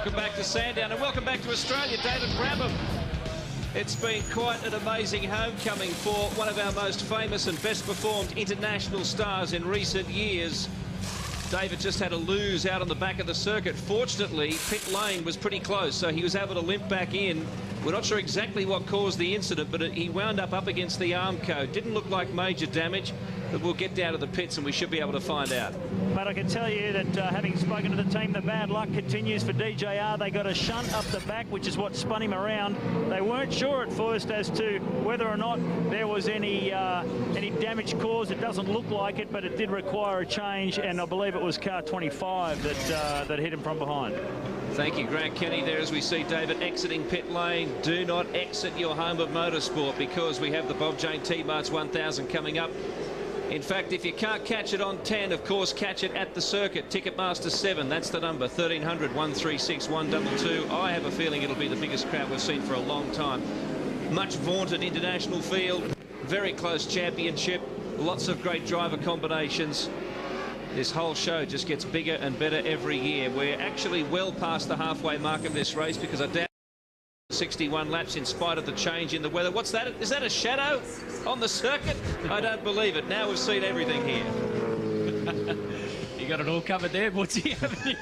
Welcome back to Sandown and welcome back to Australia, David Brabham. It's been quite an amazing homecoming for one of our most famous and best performed international stars in recent years. David just had a lose out on the back of the circuit. Fortunately, pit lane was pretty close, so he was able to limp back in. We're not sure exactly what caused the incident, but he wound up against the arm code. Didn't look like major damage, but we'll get down to the pits and we should be able to find out. But I can tell you that having spoken to the team, the bad luck continues for DJR. They got a shunt up the back, which is what spun him around. They weren't sure at first as to whether or not there was any damage caused. It doesn't look like it, but it did require a change, and I believe it was car 25 that hit him from behind. Thank you, Grant Kenny, there as we see David exiting pit lane. Do not exit your home of motorsport because we have the Bob Jane T-Marts 1000 coming up. In fact, if you can't catch it on 10, of course, catch it at the circuit. Ticketmaster 7, that's the number, 1300 136 122. I have a feeling it'll be the biggest crowd we've seen for a long time. Much vaunted international field, very close championship, lots of great driver combinations. This whole show just gets bigger and better every year. We're actually well past the halfway mark of this race because I doubt 61 laps in spite of the change in the weather. What's that? Is that a shadow on the circuit? I don't believe it. Now we've seen everything here. You got it all covered there, Woodsy, haven't you?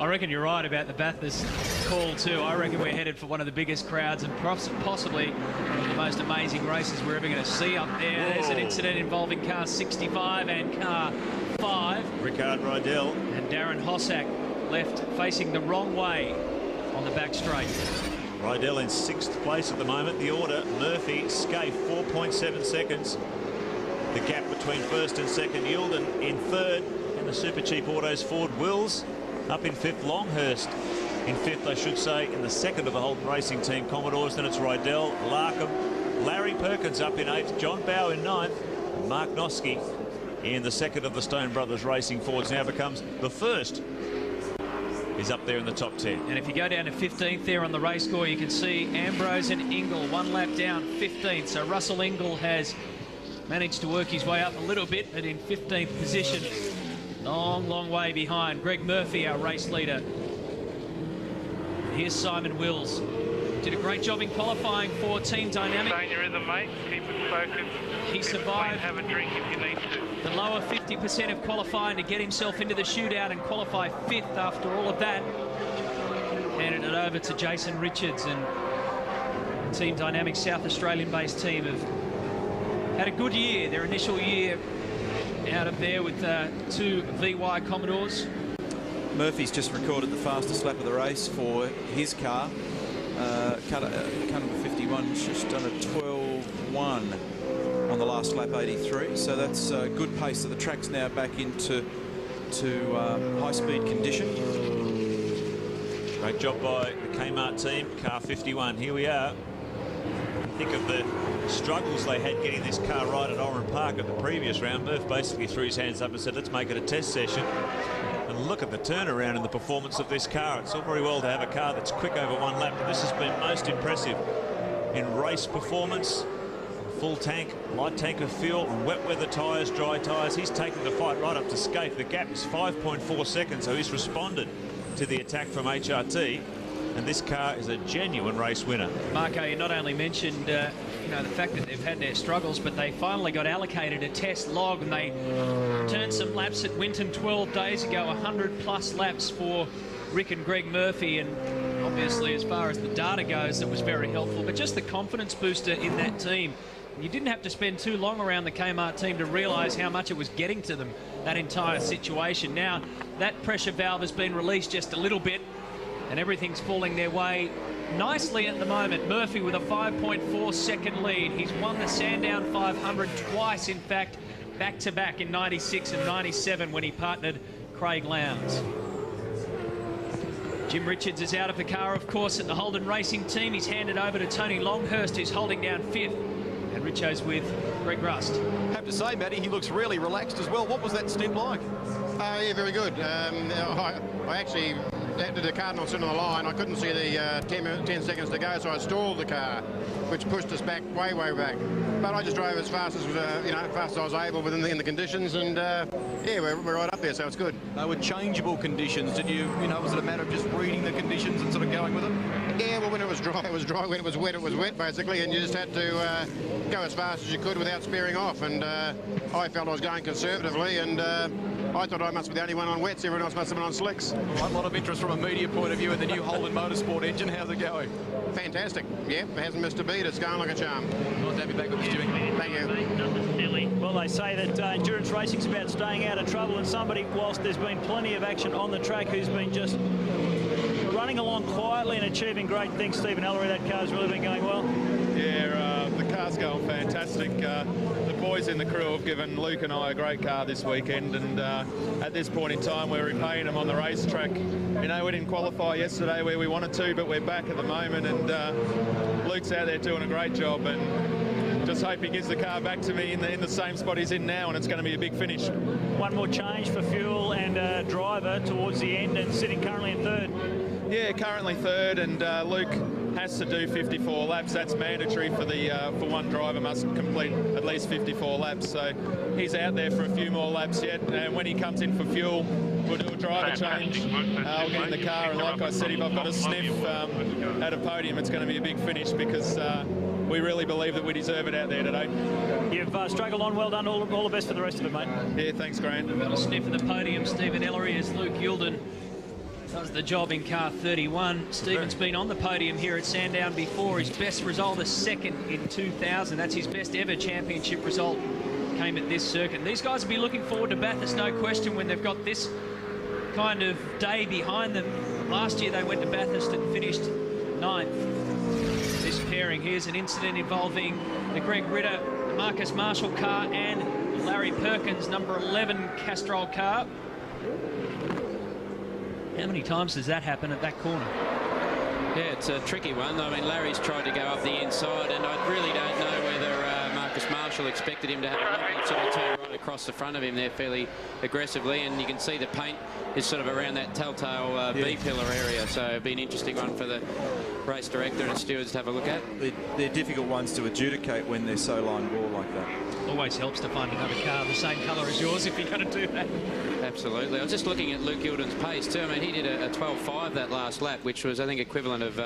I reckon you're right about the Bathurst call too. I reckon we're headed for one of the biggest crowds and possibly one of the most amazing races we're ever going to see up there. Whoa. There's an incident involving car 65 and car 5. Rickard Rydell. And Darren Hossack left facing the wrong way on the back straight. Rydell in 6th place at the moment. The order, Murphy, Scaife, 4.7 seconds. The gap between 1st and 2nd, Yilden in 3rd. And the Super Cheap Autos Ford Wills up in 5th. Longhurst in 5th, I should say, in the 2nd of the Holden Racing Team Commodores. Then it's Rydell, Larkham, Larry Perkins up in 8th, John Bowe in 9th, and Mark Noske in the 2nd of the Stone Brothers Racing Fords. Now becomes the 1st. He's up there in the top 10. And if you go down to 15th there on the race score, you can see Ambrose and Ingle 1 lap down, 15th. So Russell Ingle has managed to work his way up a little bit, but in 15th position. Long way behind. Greg Murphy, our race leader. Here's Simon Wills. Did a great job in qualifying for Team Dynamic. Stay in your rhythm, mate. Keep it focused. He survived. Have a drink if you need to. The lower 50% of qualifying to get himself into the shootout and qualify 5th after all of that. Handed it over to Jason Richards, and Team Dynamic South Australian-based team have had a good year. Their initial year out of there with 2 VY Commodores. Murphy's just recorded the fastest lap of the race for his car. Car number 51, just done a 12.1 on the last lap, 83. So that's good pace. So the track's now back into high-speed condition. Great job by the Kmart team, car 51. Here we are. Think of the struggles they had getting this car right at Oran Park at the previous round. Murph basically threw his hands up and said, let's make it a test session. And look at the turnaround in the performance of this car. It's all very well to have a car that's quick over 1 lap, but this has been most impressive in race performance. Full tank, light tank of fuel, wet weather tyres, dry tyres. He's taken the fight right up to Scaife. The gap is 5.4 seconds, so he's responded to the attack from HRT. And this car is a genuine race winner. Marco, you not only mentioned you know, the fact that they've had their struggles, but they finally got allocated a test log, and they turned some laps at Winton 12 days ago, 100+ laps for Rick and Greg Murphy, and obviously as far as the data goes, that was very helpful. But just the confidence booster in that team. You didn't have to spend too long around the Kmart team to realise how much it was getting to them, that entire situation. Now, that pressure valve has been released just a little bit, and everything's falling their way nicely at the moment. Murphy with a 5.4 second lead. He's won the Sandown 500 twice, in fact, back-to-back in 96 and 97 when he partnered Craig Lowndes. Jim Richards is out of the car, of course, at the Holden Racing Team. He's handed over to Tony Longhurst, who's holding down 5th. And Richo's with Greg Rust. I have to say, Matty, he looks really relaxed as well. What was that stint like? Yeah, very good. I actually the Cardinal sitting on the line, I couldn't see the 10 seconds to go, so I stalled the car, which pushed us back, way back. But I just drove as fast as fast as I was able in the conditions, and yeah, we're right up there, so it's good. They were changeable conditions. Did you know, was it a matter of just reading the conditions and sort of going with them? Yeah, well, when it was dry, it was dry. When it was wet, basically, and you just had to go as fast as you could without spearing off. And I felt I was going conservatively, and I thought I must be the only one on wets. Everyone else must have been on slicks. A lot of interest from a media point of view in the new Holden Motorsport engine. How's it going? Fantastic. Yeah, it hasn't missed a beat. It's going like a charm. Nice to have you back with us, Jimmy. Thank you. Well, they say that endurance racing's about staying out of trouble, and somebody, whilst there's been plenty of action on the track, who's been just running along quietly and achieving great things. Stephen Ellery, that car's really been going well. Yeah, the car's going fantastic. The boys in the crew have given Luke and I a great car this weekend, and at this point in time we're repaying them on the racetrack. You know, we didn't qualify yesterday where we wanted to, but we're back at the moment, and Luke's out there doing a great job, and just hope he gives the car back to me in the same spot he's in now, and it's going to be a big finish. One more change for fuel and driver towards the end, and sitting currently in third. Yeah, currently third, and Luke has to do 54 laps. That's mandatory for one driver, must complete at least 54 laps. So he's out there for a few more laps yet, and when he comes in for fuel, we'll do a driver change. I'll get in the car, and like I said, if I've got a sniff at a podium, it's going to be a big finish, because we really believe that we deserve it out there today. You've struggled on. Well done. All the best for the rest of it, mate. Yeah, thanks, Grant. Got a sniff of the podium. Stephen Ellery as Luke Youlden does the job in car 31. Stephen's been on the podium here at Sandown before. His best result is second in 2000. That's his best ever championship result. Came at this circuit. And these guys will be looking forward to Bathurst, no question, when they've got this kind of day behind them. Last year they went to Bathurst and finished 9th. This pairing, here's an incident involving the Greg Ritter Marcus Marshall car and Larry Perkins number 11 Castrol car. How many times does that happen at that corner? Yeah, it's a tricky one. I mean, Larry's tried to go up the inside, and I really don't know whether Marcus Marshall expected him to have a sort of turn right across the front of him there fairly aggressively, and you can see the paint is sort of around that telltale B-pillar area, so it'd be an interesting one for the race director and stewards to have a look at. They're difficult ones to adjudicate when they're so line ball like that. Always helps to find another car the same colour as yours if you're going to do that. Absolutely. I was just looking at Luke Youlden's pace too. I mean, he did a 12.5 that last lap, which was, I think, equivalent of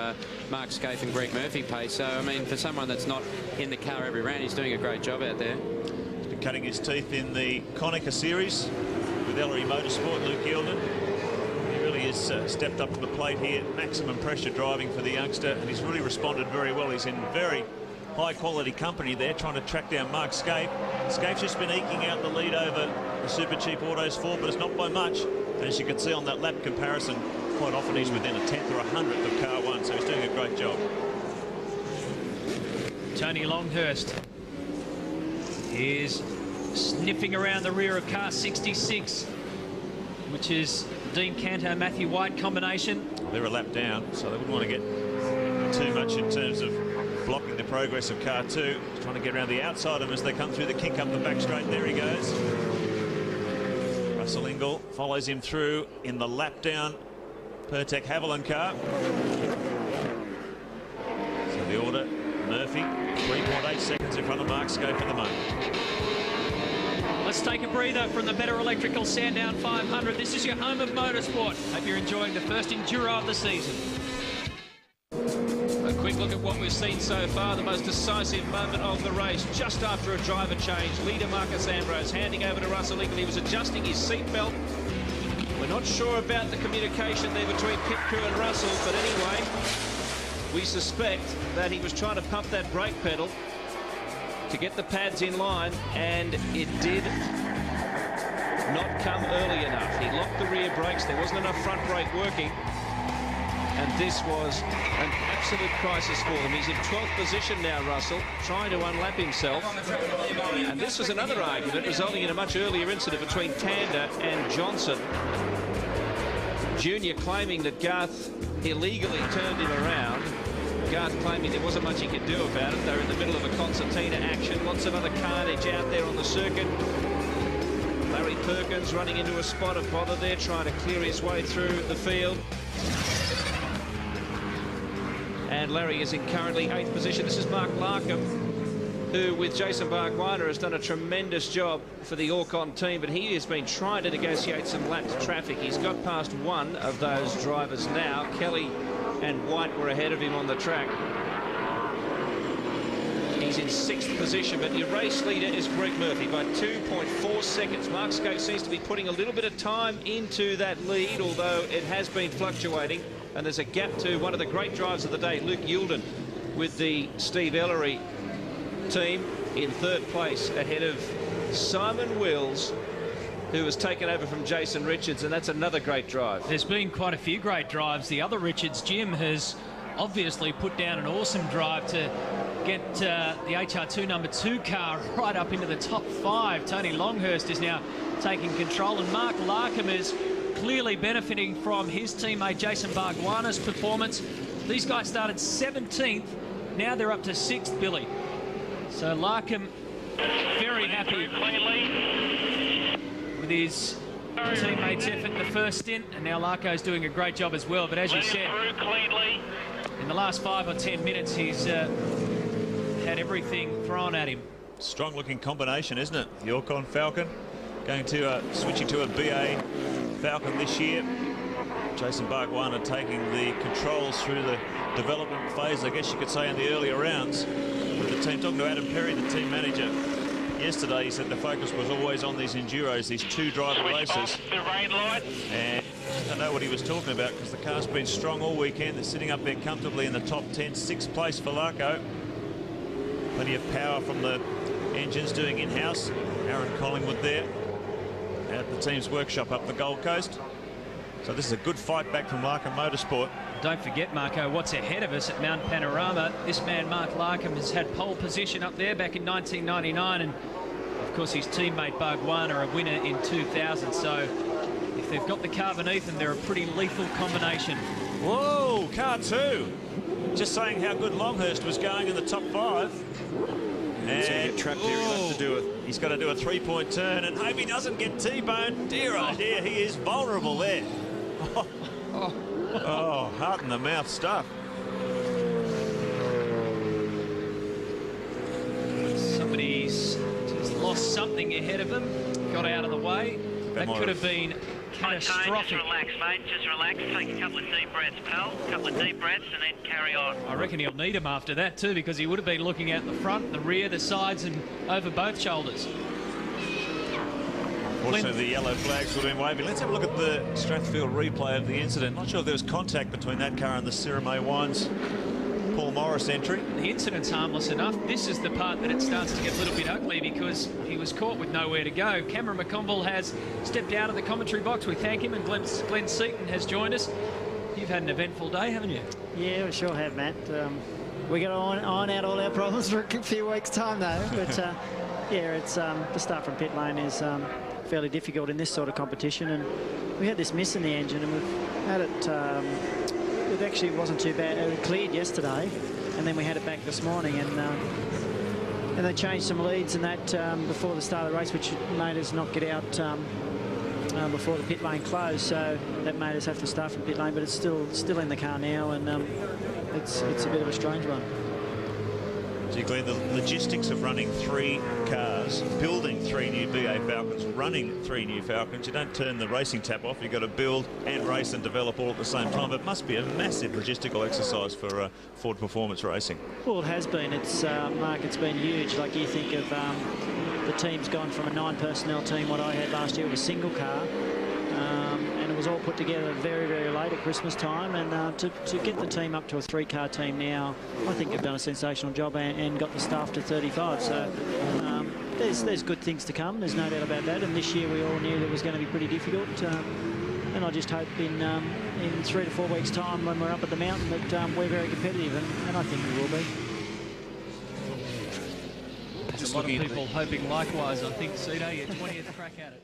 Mark Scaife and Greg Murphy pace. So, I mean, for someone that's not in the car every round, he's doing a great job out there. He's been cutting his teeth in the Konica series with Ellery Motorsport, Luke Youlden. He really has stepped up to the plate here. Maximum pressure driving for the youngster, and he's really responded very well. He's in very high-quality company there, trying to track down Mark Scaife. Scaife's just been eking out the lead over the Super Cheap Autos 4, but it's not by much. And as you can see on that lap comparison, quite often he's within a 10th or a 100th of car 1, so he's doing a great job. Tony Longhurst is sniffing around the rear of car 66, which is Dean Canto, Matthew White combination. They're a lap down, so they wouldn't want to get too much in terms of blocking the progress of car 2. He's trying to get around the outside of them as they come through the kink up the back straight. There he goes. Russell Ingall follows him through in the lap down Pertec Haviland car. So the order, Murphy, 3.8 seconds in front of Mark Scaife at the moment. Let's take a breather from the Betta Electrical Sandown 500. This is your home of motorsport. Hope you're enjoying the first Enduro of the season. A quick look at what we've seen so far, the most decisive moment of the race, just after a driver change. Leader Marcus Ambrose handing over to Russell Ingall. He was adjusting his seatbelt. We're not sure about the communication there between pit crew and Russell, but anyway, we suspect that he was trying to pump that brake pedal to get the pads in line, and it did not come early enough. He locked the rear brakes. There wasn't enough front brake working. And this was an absolute crisis for them. He's in 12th position now, Russell, trying to unlap himself. And this was another argument resulting in a much earlier incident between Tander and Johnson. Junior claiming that Garth illegally turned him around. Garth claiming there wasn't much he could do about it. They're in the middle of a concertina action. Lots of other carnage out there on the circuit. Larry Perkins running into a spot of bother there, trying to clear his way through the field. And Larry is in currently 8th position. This is Mark Larkham, who with Jason Bargwanna has done a tremendous job for the Orcon team, but he has been trying to negotiate some lap traffic. He's got past one of those drivers now. Kelly and White were ahead of him on the track. He's in 6th position, but your race leader is Greg Murphy by 2.4 seconds. Mark Skate seems to be putting a little bit of time into that lead, although it has been fluctuating. And there's a gap to one of the great drivers of the day, Luke Youlden, with the Steve Ellery team in 3rd place, ahead of Simon Wills, who has taken over from Jason Richards, and that's another great drive. There's been quite a few great drives. The other Richards, Jim, has obviously put down an awesome drive to get the HR2 number 2 car right up into the top 5. Tony Longhurst is now taking control, and Mark Larkham is clearly benefiting from his teammate Jason Bargwanna's performance. These guys started 17th. Now they're up to 6th, Billy. So Larkham very happy with his teammates' effort in the first stint, and now Larko's doing a great job as well. But as you said, in the last 5 or 10 minutes, he's had everything thrown at him. Strong looking combination, isn't it? The Orcon Falcon going to switching to a BA Falcon this year. Jason Bargwanna taking the controls through the development phase, I guess you could say, in the earlier rounds with the team. Talking to Adam Perry, the team manager, yesterday, he said the focus was always on these Enduros, these 2-driver races. And I don't know what he was talking about, because the car's been strong all weekend. They're sitting up there comfortably in the top 10, 6th place for Larko. Plenty of power from the engines doing in-house. Aaron Collingwood there at the team's workshop up the Gold Coast. So this is a good fight back from Larkham Motorsport. Don't forget, Marco, what's ahead of us at Mount Panorama. This man, Mark Larkham, has had pole position up there back in 1999, and of course his teammate Bargwanna, a winner in 2000. So if they've got the car beneath them, they're a pretty lethal combination. Whoa, car 2. Just saying how good Longhurst was going in the top 5. And he's going to get trapped here. He's got to do a 3-point turn, and hope he doesn't get T-boned. Dear, oh dear, he is vulnerable there. Oh, heart in the mouth stuff. Somebody's just lost something ahead of them, got out of the way. That could have been catastrophic. Just relax, mate. Just relax. Take a couple of deep breaths, pal. A couple of deep breaths, and then carry on. I reckon he'll need him after that too, because he would have been looking out the front, the rear, the sides, and over both shoulders. Fortunately, the yellow flags would have been waving. Let's have a look at the Strathfield replay of the incident. Not sure if there was contact between that car and the Sierra May Wines Paul Morris entry. The incident's harmless enough. This is the part that it starts to get a little bit ugly, because he was caught with nowhere to go. Cameron McConville has stepped out of the commentary box. We thank him, and Glenn Seaton has joined us. You've had an eventful day, haven't you? Yeah, we sure have, Matt. We got to iron out all our problems for a few weeks' time, though. But yeah, it's the start from pit lane is fairly difficult in this sort of competition, and we had this miss in the engine, and we've had it. It actually wasn't too bad. It cleared yesterday, and then we had it back this morning, and they changed some leads and that before the start of the race, which made us not get out before the pit lane closed. So that made us have to start from pit lane, but it's still in the car now, and it's a bit of a strange one. So Glenn, the logistics of running 3 cars, building 3 new BA Falcons, running 3 new Falcons, you don't turn the racing tap off. You've got to build and race and develop all at the same time. It must be a massive logistical exercise for Ford Performance Racing. Well, it has been. It's Mark, it's been huge. Like, you think of the team's gone from a 9-personnel team, what I had last year, was a single car. And it was all put together very, very late at Christmas time, and to get the team up to a 3-car team now, I think they've done a sensational job and got the staff to 35. So there's good things to come, there's no doubt about that, and this year we all knew that it was going to be pretty difficult, and I just hope in 3 to 4 weeks' time, when we're up at the mountain, that we're very competitive, and I think we will be. There's a lot of people hoping likewise, I think, Cito, your 20th crack at it.